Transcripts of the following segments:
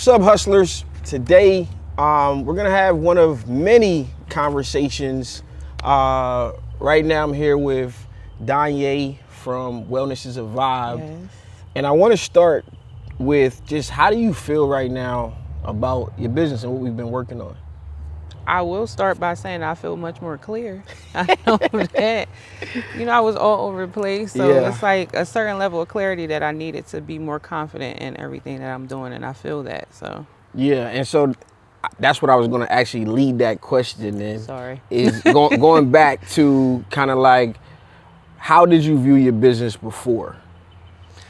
What's up, hustlers? Today, we're gonna have one of many conversations. Right now, I'm here with Donye from Wellness is a Vibe, Yes. and I want to start with just how do you feel right now about your business and what we've been working on? I will start by saying I feel much more clear. I know that. I was all over the place. So Yeah. it's like a certain level of clarity that I needed to be more confident in everything that I'm doing. And I feel that. So, Yeah, and so that's what I was gonna actually lead that question in. sorry. Is going back to kind of like, how did you view your business before?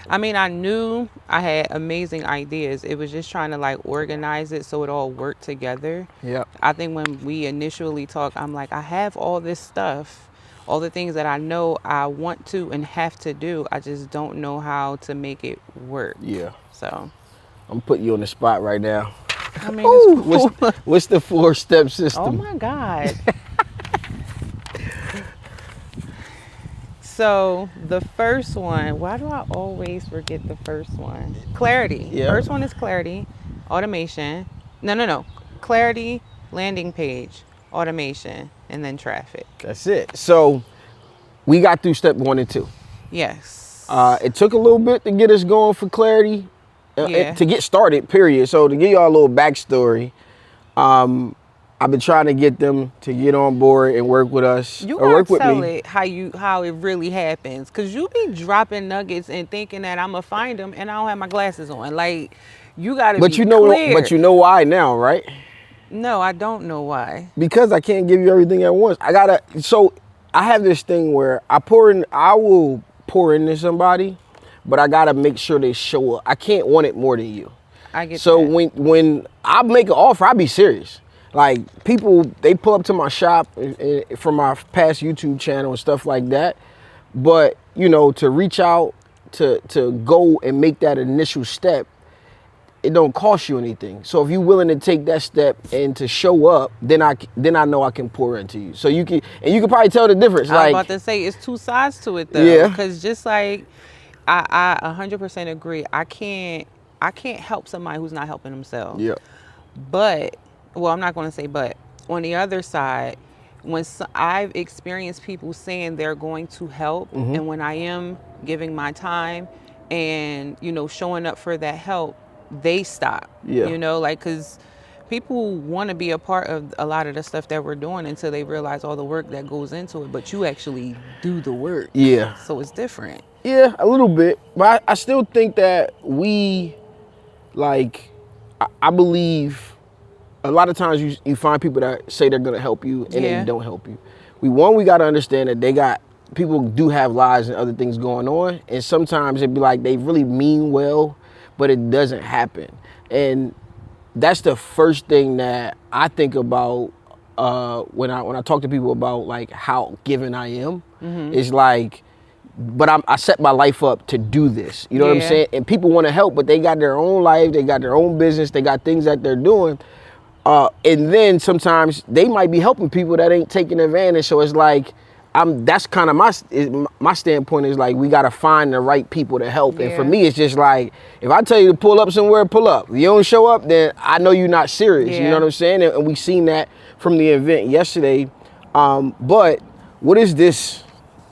I mean, I knew I had amazing ideas. It was just trying to like organize it so it all worked together. Yep. I think when we initially talked, I'm like, I have all this stuff, all the things that I know I want to and have to do. I just don't know how to make it work. Yeah. So, I'm putting you on the spot right now. I mean, it's cool. What's the 4-step Oh system? my God. So the first one, why do I always forget the first one? Clarity. Yeah. First one is clarity, automation. No. Clarity, landing page, automation, and then traffic. That's it. So we got through step 1 and 2. Yes. It took a little bit to get us going for clarity, Yeah. to get started, period. So to give y'all a little backstory, I've been trying to get them to get on board and work with us. You or gotta work with tell me. it how it really happens, cause you be dropping nuggets and thinking that I'ma find them and I don't have my glasses on. Like, you gotta But be you know, clear. but you know why now, right? No, I don't know why. Because I can't give you everything at once. So I have this thing where I will pour into somebody, but I gotta make sure they show up. I can't want it more than you. I get So that. when I make an offer, I be serious. Like, people, they pull up to my shop from my past YouTube channel and stuff like that. But, to reach out, to go and make that initial step, it don't cost you anything. So if you're willing to take that step and to show up, then I know I can pour into you. So you can probably tell the difference. I was Like, about to say it's two sides to it though. Yeah. Because just like I 100% agree. I can't help somebody who's not helping themselves. yeah, But, well, I'm not going to say but. On the other side, I've experienced people saying they're going to help, Mm-hmm. and when I am giving my time and, showing up for that help, they stop. Yeah. Because people want to be a part of a lot of the stuff that we're doing until they realize all the work that goes into it, but you actually do the work. yeah. So it's different. Yeah, a little bit. But I still think that I believe a lot of times you find people that say they're going to help you and Yeah. they don't help you. We got to understand that people do have lives and other things going on. And sometimes it'd be like they really mean well, but it doesn't happen. And that's the first thing that I think about when I talk to people about like how giving I am. Mm-hmm. Is like, but I set my life up to do this. You know what I'm Yeah. saying? And people want to help, but they got their own life, they got their own business, they got things that they're doing. And then sometimes they might be helping people that ain't taking advantage. So it's like, that's kind of my standpoint is like, we got to find the right people to help. And for Yeah. me, it's just like, if I tell you to pull up somewhere, pull up. If you don't show up, then I know you're not serious. You Yeah. know what I'm saying? And we seen that from the event yesterday. But what is this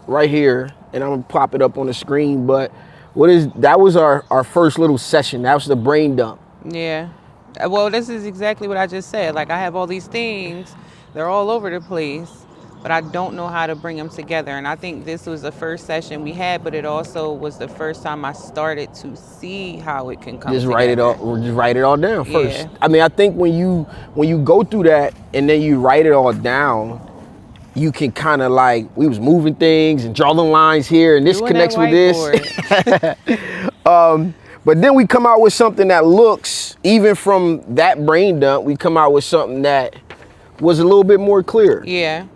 right here? And I'm gonna pop it up on the screen. But that was our first little session. That was the brain dump. Yeah. Well, this is exactly what I just said. Like, I have all these things, they're all over the place, but I don't know how to bring them together. And I think this was the first session we had, but it also was the first time I started to see how it can come Just together. write it all down first. Yeah. I mean, I think when you go through that and then you write it all down, you can kind of like, we was moving things and draw the lines here and this Doing connects that with this. But then we come out with something that looks, even from that brain dump, we come out with something that was a little bit more clear. Yeah.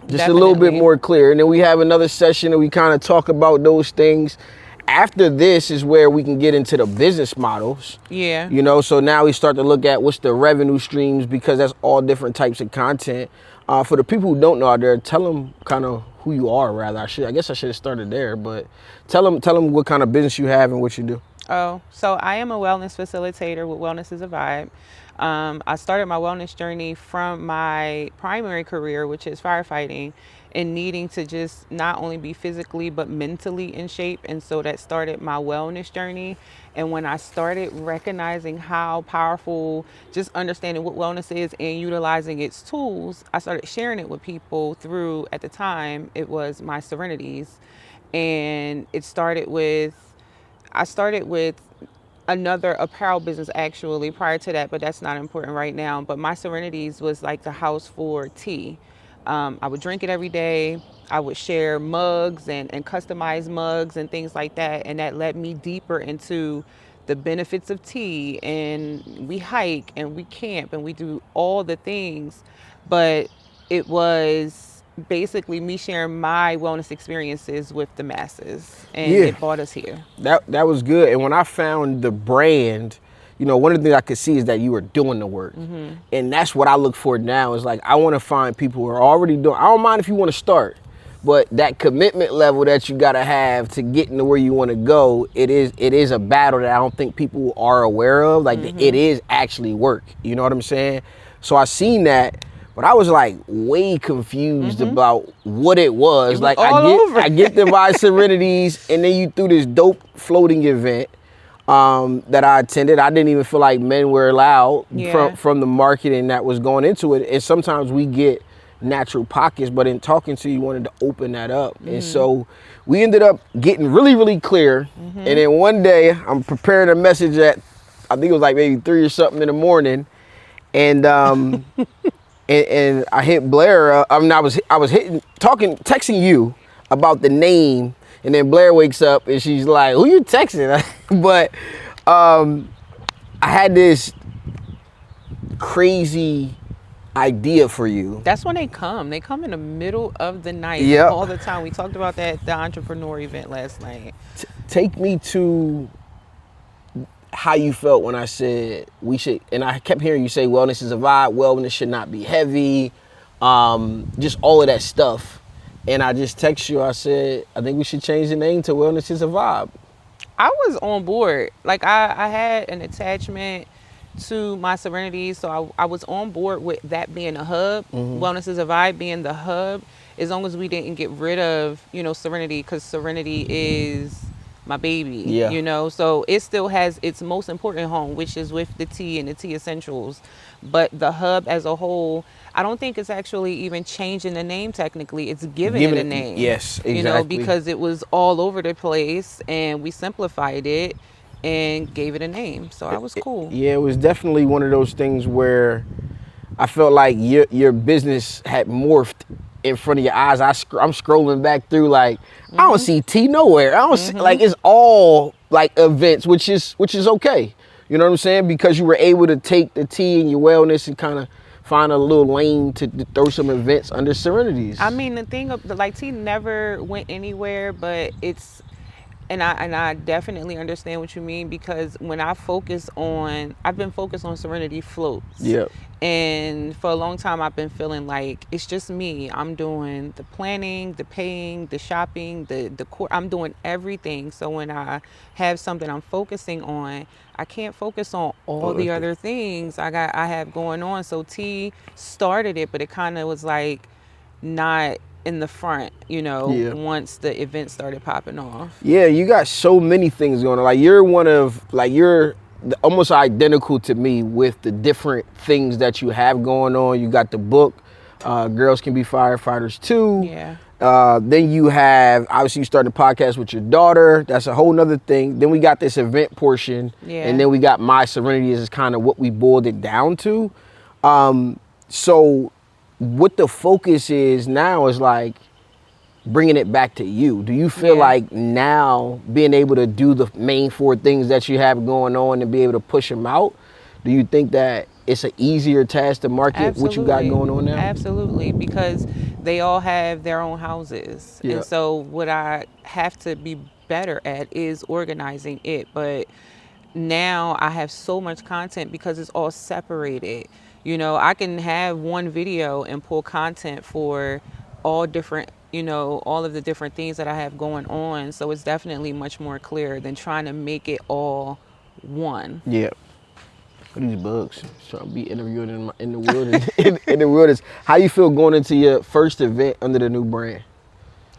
Just a little bit Definitely. more clear. And then we have another session and we kind of talk about those things. After this is where we can get into the business models. Yeah. So now we start to look at what's the revenue streams, because that's all different types of content. For the people who don't know out there, tell them kind of who you are, rather. I guess I should have started there, but tell them what kind of business you have and what you do. Oh, so I am a wellness facilitator with Wellness is a Vibe. I started my wellness journey from my primary career, which is firefighting, and needing to just not only be physically but mentally in shape. And so that started my wellness journey. And when I started recognizing how powerful just understanding what wellness is and utilizing its tools, I started sharing it with people through, at the time, it was my Serenities. And it started with I started with another apparel business actually prior to that, but that's not important right now. But my Serenities was like the house for tea. I would drink it every day. I would share mugs and customize mugs and things like that. And that led me deeper into the benefits of tea. And we hike and we camp and we do all the things. But it was basically me sharing my wellness experiences with the masses. And Yeah, it brought us here. that was good. And when I found the brand, one of the things I could see is that you were doing the work. And that's what I look for now is like, I want to find people who are already doing, I don't mind if you want to start, but that commitment level that you got to have to getting to where you want to go, it is a battle that I don't think people are aware of. Like it is actually work. You know what I'm saying? So I seen that, but I was like way confused about what it was. It was Like all over. I get the Vibe Serenities, and then you threw this dope floating event that I attended. I didn't even feel like men were allowed Yeah. from the marketing that was going into it. And sometimes we get natural pockets, but in talking to you, wanted to open that up. And so we ended up getting really, really clear. And then one day I'm preparing a message at, I think it was like maybe 3 or something in the morning. And and I hit Blair. I was texting you about the name, and then Blair wakes up and she's like, "Who you texting?" But I had this crazy idea for you. That's when they come. They come in the middle of the night Yep. all the time. We talked about that at the entrepreneur event last night. Take me to how you felt when I said we should, and I kept hearing you say wellness is a vibe, wellness should not be heavy, just all of that stuff. And I just text you, I said, I think we should change the name to Wellness is a Vibe. I was on board. Like I had an attachment to my Serenity, so I was on board with that being a hub. Wellness is a Vibe being the hub. As long as we didn't get rid of, Serenity, because Serenity is my baby. Yeah. So it still has its most important home, which is with the tea and the tea essentials. But the hub as a whole, I don't think it's actually even changing the name technically. It's giving it a name. Yes, exactly. Because it was all over the place and we simplified it and gave it a name. So I was cool. Yeah, it was definitely one of those things where I felt like your business had morphed in front of your eyes. I'm scrolling back through like, I don't see tea nowhere. I don't see, like, it's all like events, which is okay. You know what I'm saying? Because you were able to take the tea and your wellness and kind of find a little lane to throw some events under Serenities. I mean, the thing of like tea never went anywhere, but it's and I definitely understand what you mean, because when I've been focused on Serenity floats. Yep. And for a long time, I've been feeling like it's just me. I'm doing the planning, the paying, the shopping, I'm doing everything. So when I have something I'm focusing on, I can't focus on all the other things I have going on. So T started it, but it kind of was like not in the front, Yeah. once the event started popping off. Yeah, you got so many things going on. Like you're almost identical to me with the different things that you have going on. You got the book, Girls Can Be Firefighters Too. Yeah. Then you have, obviously you started a podcast with your daughter. That's a whole nother thing. Then we got this event portion. Yeah. And then we got My Serenity is kind of what we boiled it down to. So what the focus is now is like bringing it back to you. Do you feel like now being able to do the main 4 things that you have going on and be able to push them out, do you think that it's an easier task to market what you got going on now? Absolutely, because they all have their own houses. Yeah. And so what I have to be better at is organizing it. But now I have so much content because it's all separated. I can have one video and pull content for all different all of the different things that I have going on. So it's definitely much more clear than trying to make it all one. Yeah. What are these bugs? Trying to be interviewed in the wilderness. in the wilderness. How you feel going into your first event under the new brand?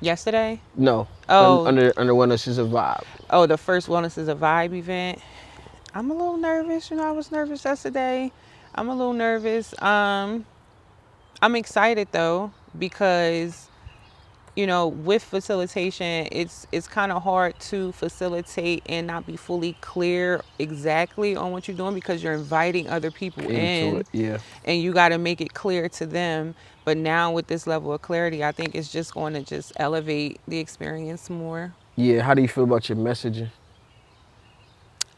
Yesterday? No. Oh, Under Wellness is a Vibe. oh, the first Wellness is a Vibe event. I'm a little nervous. I was nervous yesterday. I'm a little nervous. I'm excited though because with facilitation, it's kind of hard to facilitate and not be fully clear exactly on what you're doing because you're inviting other people Into in, it, yeah. and you got to make it clear to them. But now with this level of clarity, I think it's just going to just elevate the experience more. Yeah. How do you feel about your messaging?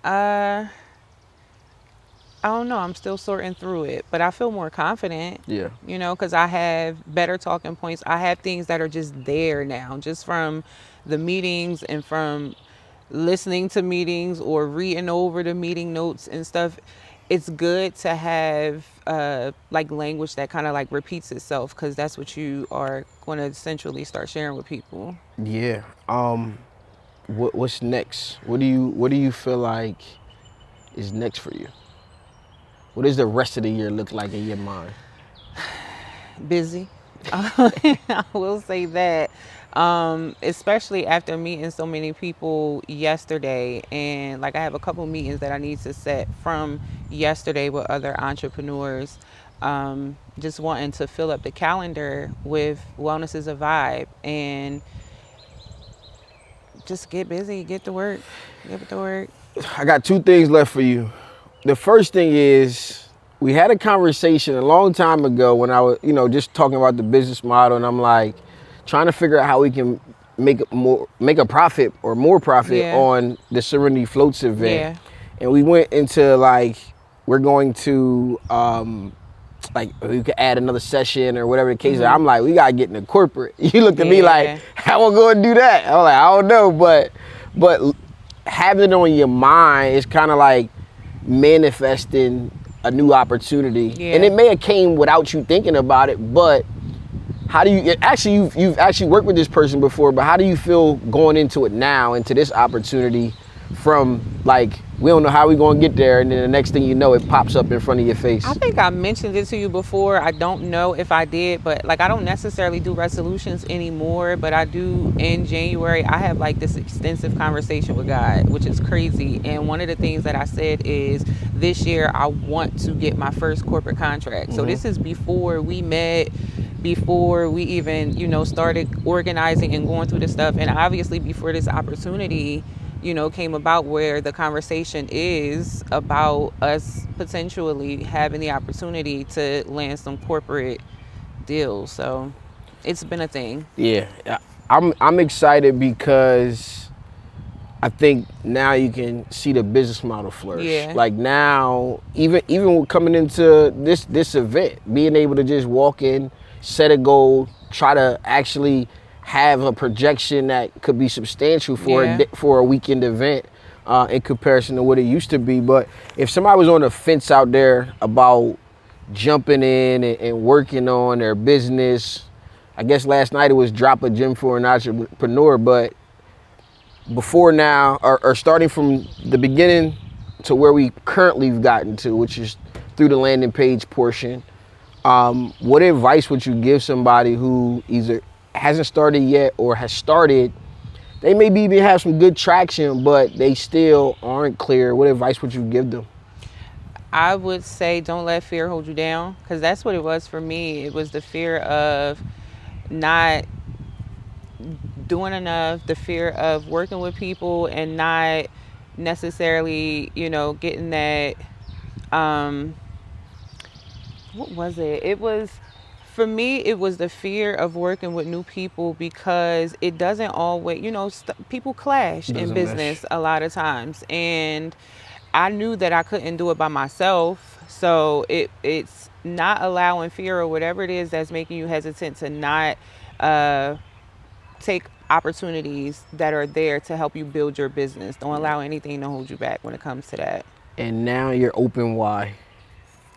Uh, I don't know. I'm still sorting through it, but I feel more confident. Yeah. Because I have better talking points. I have things that are just there now, just from the meetings and from listening to meetings or reading over the meeting notes and stuff. It's good to have like language that kind of like repeats itself because that's what you are going to essentially start sharing with people. Yeah. What's next? What do you feel like is next for you? What does the rest of the year look like in your mind? Busy. I will say that. Especially after meeting so many people yesterday, and like I have a couple meetings that I need to set from yesterday with other entrepreneurs. Just wanting to fill up the calendar with Wellness is a Vibe and just get busy, get to work. I got two things left for you. The first thing is we had a conversation a long time ago when I was, just talking about the business model, and I'm like trying to figure out how we can make a profit or more profit on the Serenity Floats event. Yeah. And we went into like we're going to like we could add another session or whatever the case is. I'm like, we gotta get into corporate. You looked at me like, how am I gonna do that? I'm like, I don't know, but having it on your mind is kind of like manifesting a new opportunity. And it may have came without you thinking about it, but how do you actually you've actually worked with this person before, but how do you feel going into it now, into this opportunity, from like we don't know how we're going to get there, and then the next thing you know it pops up in front of your face? I think I mentioned it to you before. I don't know if I did, but like I don't necessarily do resolutions anymore, but I do in January. I have like this extensive conversation with God, which is crazy. And one of the things that I said is this year I want to get my first corporate contract. So this is before we met, before we even, started organizing and going through this stuff. And obviously before this opportunity came about, where the conversation is about us potentially having the opportunity to land some corporate deals. So it's been a thing. Yeah, I'm excited because I think now you can see the business model flourish. Yeah. Like now, even coming into this event, being able to just walk in, set a goal, try to actually have a projection that could be substantial for a weekend event in comparison to what it used to be. But if somebody was on the fence out there about jumping in and working on their business, I guess last night it was drop a gem for an entrepreneur, but before now, or starting from the beginning to where we currently have gotten to, which is through the landing page portion, what advice would you give somebody who either hasn't started yet or has started? They maybe even have some good traction, but they still aren't clear. What advice would you give them? I would say don't let fear hold you down, because that's what it was for me. It was the fear of not doing enough, the fear of working with people and not necessarily, getting that, what was it? It was, for me, it was the fear of working with new people, because it doesn't always, people clash in business a lot of times. And I knew that I couldn't do it by myself. So it's not allowing fear or whatever it is that's making you hesitant to not take opportunities that are there to help you build your business. Don't allow anything to hold you back when it comes to that. And now you're open. Why?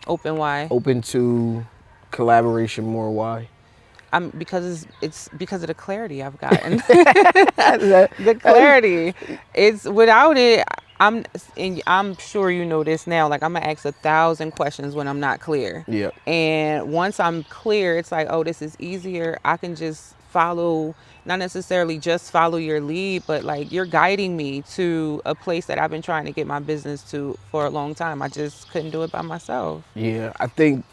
Open why? Open to collaboration more. Why? I'm because it's because of the clarity I've gotten. That- The clarity. It's without it. I'm and I'm sure you know this now. Like I'm gonna ask 1,000 questions when I'm not clear. yeah. And once I'm clear, it's like, oh, this is easier. I can just follow, not necessarily just follow your lead, but like you're guiding me to a place that I've been trying to get my business to for a long time. I just couldn't do it by myself. Yeah, I think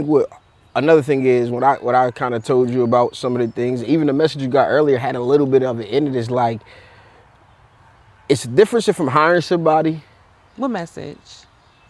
what another thing is what I kind of told you about some of the things. Even the message you got earlier had a little bit of it in it. Is like it's a difference from hiring somebody. What message?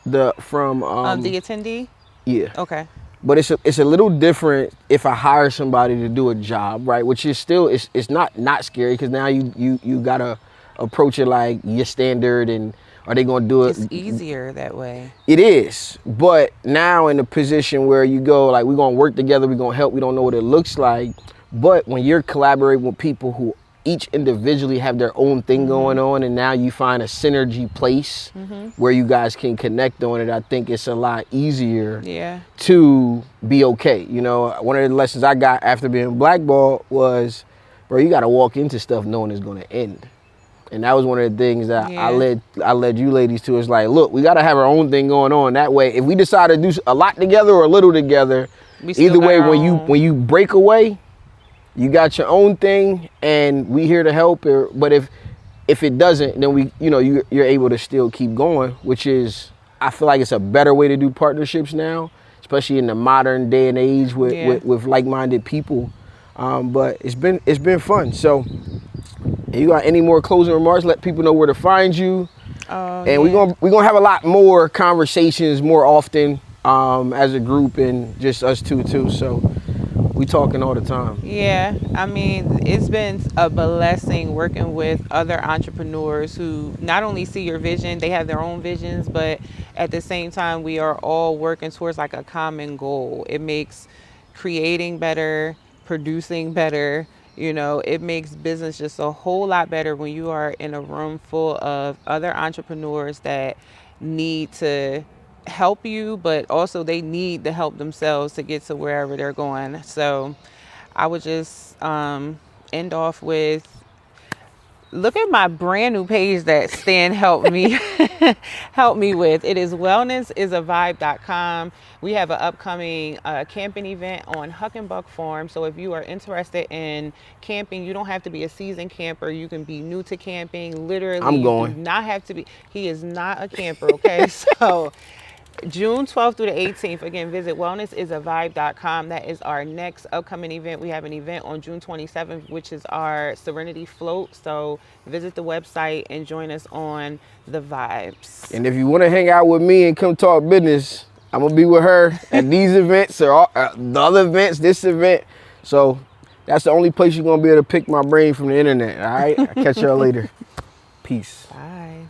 The from The attendee. yeah, Okay. but it's a little different if I hire somebody to do a job, right? Which is still it's not scary because now you gotta approach it like your standard and are they gonna do it? It's easier that way. It is, but now in a position where you go like we're gonna work together, we're gonna help. We don't know what it looks like, but when you're collaborating with people who each individually have their own thing going on, and now you find a synergy place where you guys can connect on it, I think it's a lot easier Yeah. to be okay. You know, one of the lessons I got after being blackballed was, bro, you got to walk into stuff knowing it's gonna end. And that was one of the things that Yeah. I led you ladies to. Is like, look, we got to have our own thing going on. That way, if we decide to do a lot together or a little together, We still either got way, our when own. you break away, you got your own thing, and we here to help. But if it doesn't, then you're able to still keep going, which is I feel like it's a better way to do partnerships now, especially in the modern day and age with Yeah. with like-minded people. But it's been fun. So. You got any more closing remarks? Let people know where to find you. And Yeah. we're gonna have a lot more conversations more often as a group and just us two too. So we talking all the time. Yeah, I mean, it's been a blessing working with other entrepreneurs who not only see your vision, they have their own visions, but at the same time, we are all working towards like a common goal. It makes creating better, producing better. It makes business just a whole lot better when you are in a room full of other entrepreneurs that need to help you, but also they need to help themselves to get to wherever they're going. So I would just end off with look at my brand new page that Stan helped me help me with. It is wellnessisavibe.com. We have an upcoming camping event on Huckenbuck Farm. So if you are interested in camping, you don't have to be a seasoned camper. You can be new to camping. Literally, I'm you going. do not have to be. He is not a camper, okay? So June 12th through the 18th. Again, visit wellnessisavibe.com. That is our next upcoming event. We have an event on June 27th, which is our Serenity Float. So visit the website and join us on the vibes. And if you want to hang out with me and come talk business, I'm gonna be with her at these events or the other events, this event. So that's the only place you're gonna be able to pick my brain from the internet. All right, I'll catch y'all later. Peace. Bye.